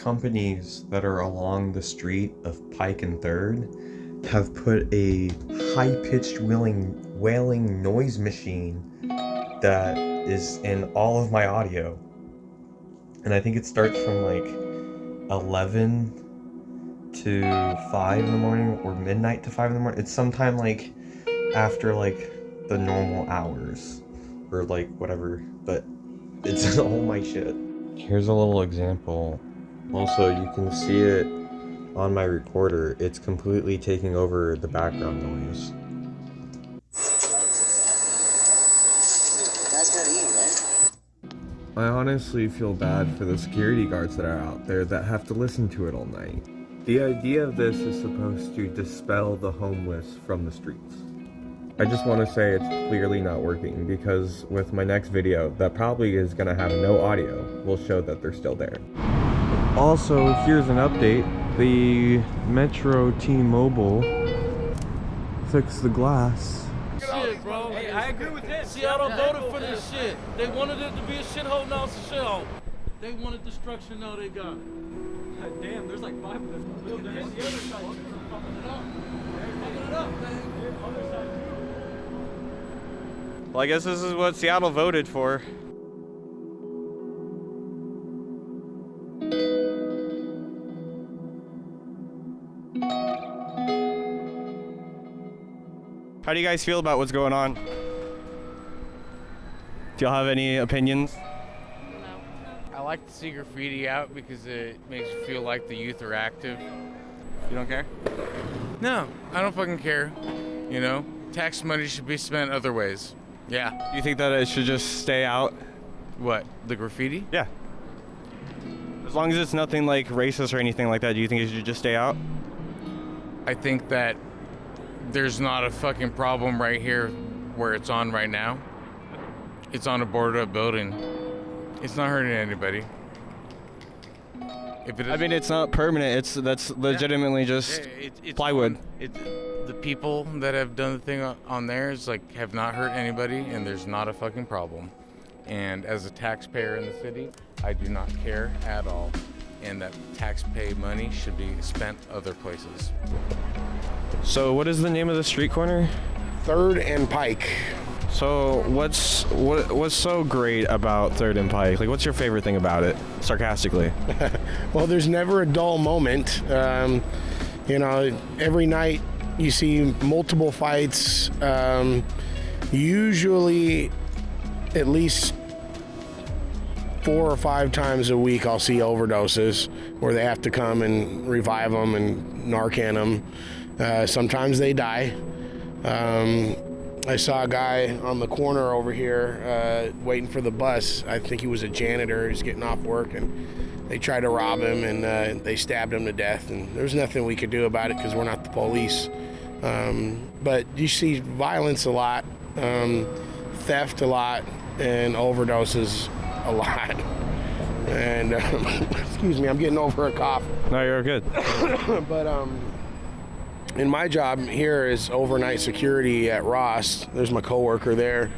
companies that are along the street of Pike and 3rd have put a high-pitched wailing noise machine that is in all of my audio. And I think it starts from like 11 to 5 in the morning, or midnight to 5 in the morning. It's sometime like after like the normal hours, or like whatever, but it's all my shit. Here's a little example. Also, you can see it on my recorder. It's completely taking over the background noise. That's gotta eat, right? I honestly feel bad for the security guards that are out there that have to listen to it all night. The idea of this is supposed to dispel the homeless from the streets. I just want to say it's clearly not working, because with my next video, that probably is going to have no audio, will show that they're still there. Also, here's an update. The Metro T-Mobile fixed the glass. Shit, bro. Hey, I agree with that. Seattle voted for this shit. They wanted it to be a shithole, now it's a shithole. They wanted destruction, now they got it. God damn, there's like 5 of them. The other side, fucking it up. They're fucking it up, man. Other side. Well, I guess this is what Seattle voted for. How do you guys feel about what's going on? Do y'all have any opinions? I like to see graffiti out because it makes you feel like the youth are active. You don't care? No, I don't fucking care. You know, tax money should be spent other ways. Yeah. Do you think that it should just stay out? What, the graffiti? Yeah. As long as it's nothing like racist or anything like that, do you think it should just stay out? I think that there's not a fucking problem right here where it's on right now. It's on a boarded up building. It's not hurting anybody. If it is, I mean, it's not permanent. That's legitimately just it's plywood. The people that have done the thing on there is like have not hurt anybody, and there's not a fucking problem. And as a taxpayer in the city, I do not care at all. And that taxpayer money should be spent other places. So what is the name of the street corner? 3rd and Pike. So what's so great about 3rd and Pike? Like, what's your favorite thing about it? Sarcastically. Well, there's never a dull moment. You know, every night you see multiple fights. Usually at least 4 or 5 times a week I'll see overdoses where they have to come and revive them and Narcan them. Sometimes they die. I saw a guy on the corner over here waiting for the bus. I think he was a janitor. He's getting off work, and they tried to rob him, and they stabbed him to death. And there's nothing we could do about it because we're not the police. But you see violence a lot, theft a lot, and overdoses a lot. And excuse me, I'm getting over a cough. No, you're good. But and my job here is overnight security at Ross. There's my coworker there,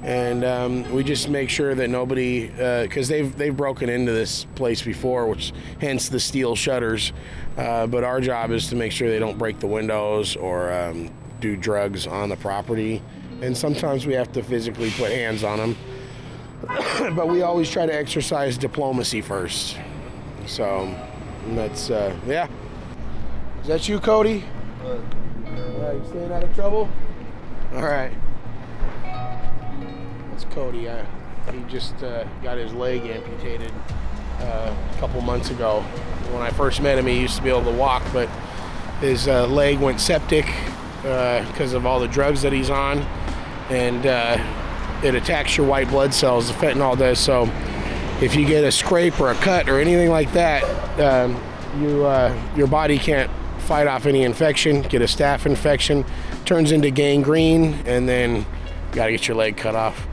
and we just make sure that nobody, because they've broken into this place before, which hence the steel shutters. But our job is to make sure they don't break the windows or do drugs on the property. And sometimes we have to physically put hands on them. But we always try to exercise diplomacy first. So that's yeah. Is that you, Cody? You staying out of trouble? All right. That's Cody. He just got his leg amputated a couple months ago. When I first met him, he used to be able to walk, but his leg went septic because of all the drugs that he's on, and it attacks your white blood cells. The fentanyl does. So if you get a scrape or a cut or anything like that, your body can't fight off any infection, get a staph infection, turns into gangrene, and then you gotta get your leg cut off.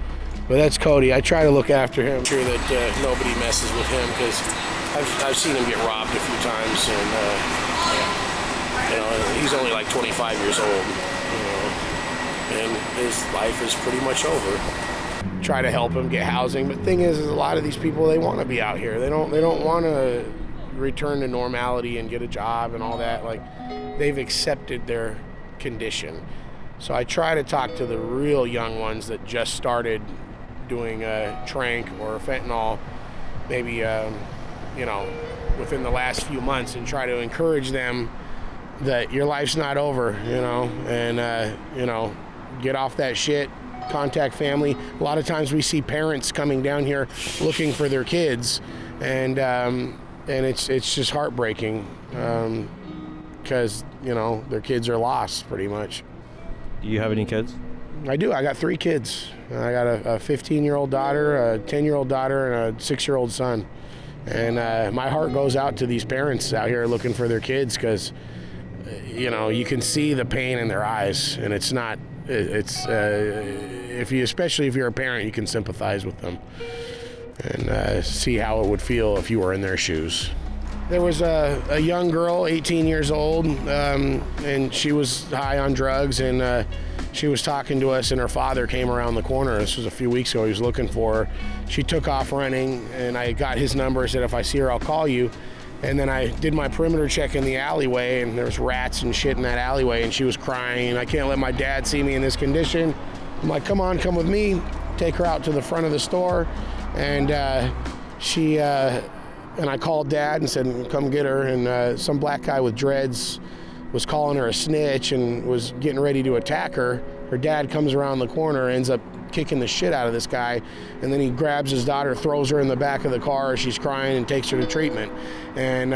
But that's Cody. I try to look after him, sure that nobody messes with him, because I've seen him get robbed a few times, and you know, he's only like 25 years old, you know, and his life is pretty much over. Try to help him get housing, but the thing is a lot of these people, they want to be out here. They don't want to return to normality and get a job and all that, like they've accepted their condition. So I try to talk to the real young ones that just started doing trank or fentanyl, maybe you know, within the last few months, and try to encourage them that your life's not over, you know, and you know, get off that shit, contact family. A lot of times we see parents coming down here looking for their kids, and it's just heartbreaking, because you know, their kids are lost pretty much. Do you have any kids? I do. I got 3 kids. I got a 15-year-old daughter, a 10-year-old daughter, and a 6-year-old son. And my heart goes out to these parents out here looking for their kids, because you know, you can see the pain in their eyes, and it's not. Especially if you're a parent, you can sympathize with them and see how it would feel if you were in their shoes. There was a young girl, 18 years old, and she was high on drugs, and she was talking to us, and her father came around the corner. This was a few weeks ago. He was looking for her. She took off running, and I got his number, said if I see her, I'll call you. And then I did my perimeter check in the alleyway, and there was rats and shit in that alleyway, and she was crying. I can't let my dad see me in this condition. I'm like, come on, come with me. Take her out to the front of the store, and and I called Dad and said, come get her. And some black guy with dreads was calling her a snitch and was getting ready to attack her. Her dad comes around the corner, ends up kicking the shit out of this guy, and then he grabs his daughter, throws her in the back of the car. She's crying, and takes her to treatment. And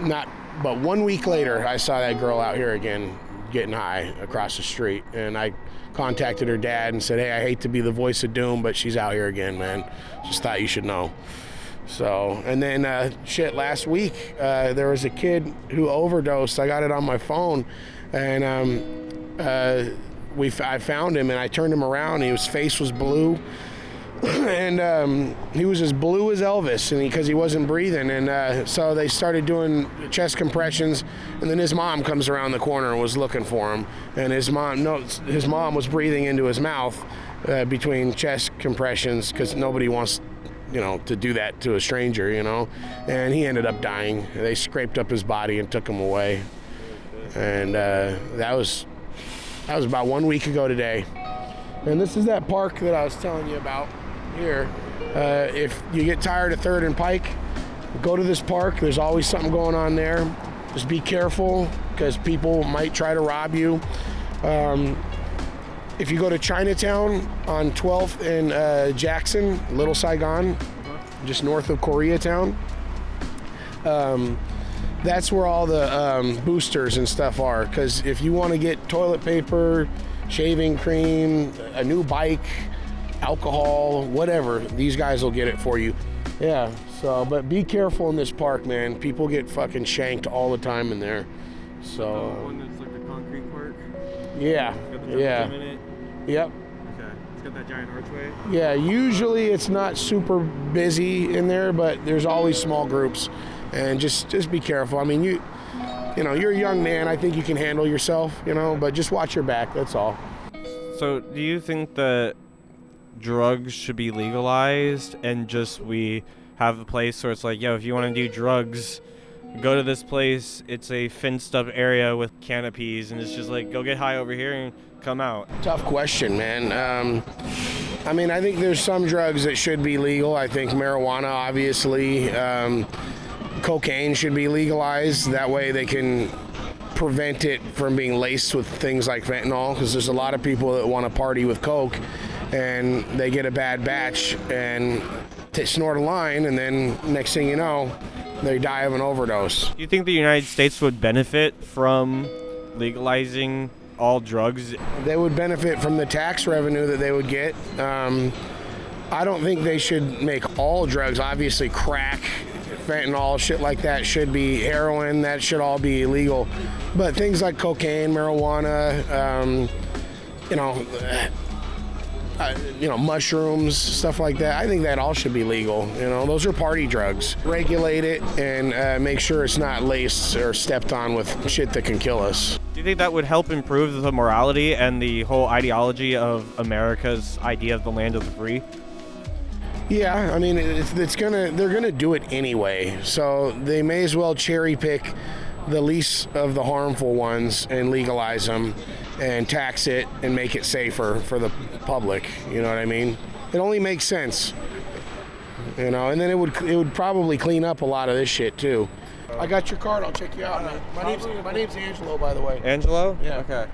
not but 1 week later, I saw that girl out here again getting high across the street, and I contacted her dad and said, hey, I hate to be the voice of doom, but she's out here again, man. Just thought you should know. So, and then last week there was a kid who overdosed. I got it on my phone, and I found him, and I turned him around. His face was blue, and he was as blue as Elvis, and because he wasn't breathing. And so they started doing chest compressions, and then his mom comes around the corner and was looking for him. And his mom was breathing into his mouth between chest compressions, because nobody wants, you know, to do that to a stranger, you know. And he ended up dying. They scraped up his body and took him away. And that was about 1 week ago today. And this is that park that I was telling you about here. If you get tired of 3rd and Pike, go to this park. There's always something going on there. Just be careful, because people might try to rob you. If you go to Chinatown on 12th and Jackson, Little Saigon, just north of Koreatown, that's where all the boosters and stuff are. Because if you want to get toilet paper, shaving cream, a new bike, alcohol, whatever, these guys will get it for you. Yeah, so, but be careful in this park, man. People get fucking shanked all the time in there. So. The one that's like the concrete park? Yeah, yeah. Yep. Okay. It's got that giant archway? Yeah, usually it's not super busy in there, but there's always small groups. And just be careful. I mean, you know, you're a young man. I think you can handle yourself, you know, but just watch your back, that's all. So do you think that drugs should be legalized, and just we have a place where it's like, yo, if you want to do drugs, go to this place. It's a fenced up area with canopies, and it's just like, go get high over here and come out? Tough question, man. I mean, I think there's some drugs that should be legal. I think marijuana, obviously. Cocaine should be legalized. That way they can prevent it from being laced with things like fentanyl, because there's a lot of people that want to party with coke, and they get a bad batch and snort a line, and then next thing you know, they die of an overdose. Do you think the United States would benefit from legalizing all drugs? They would benefit from the tax revenue that they would get. I don't think they should make all drugs. Obviously, crack, fentanyl, shit like that should be, heroin, that should all be illegal. But things like cocaine, marijuana, mushrooms, stuff like that, I think that all should be legal. You know, those are party drugs. Regulate it and make sure it's not laced or stepped on with shit that can kill us. Do you think that would help improve the morality and the whole ideology of America's idea of the land of the free? Yeah, I mean, they're gonna do it anyway, so they may as well cherry pick the least of the harmful ones and legalize them and tax it and make it safer for the public. You know what I mean? It only makes sense. You know, and then it would probably clean up a lot of this shit too. I got your card. I'll check you out, man. My name's Angelo, by the way. Angelo? Yeah. Okay.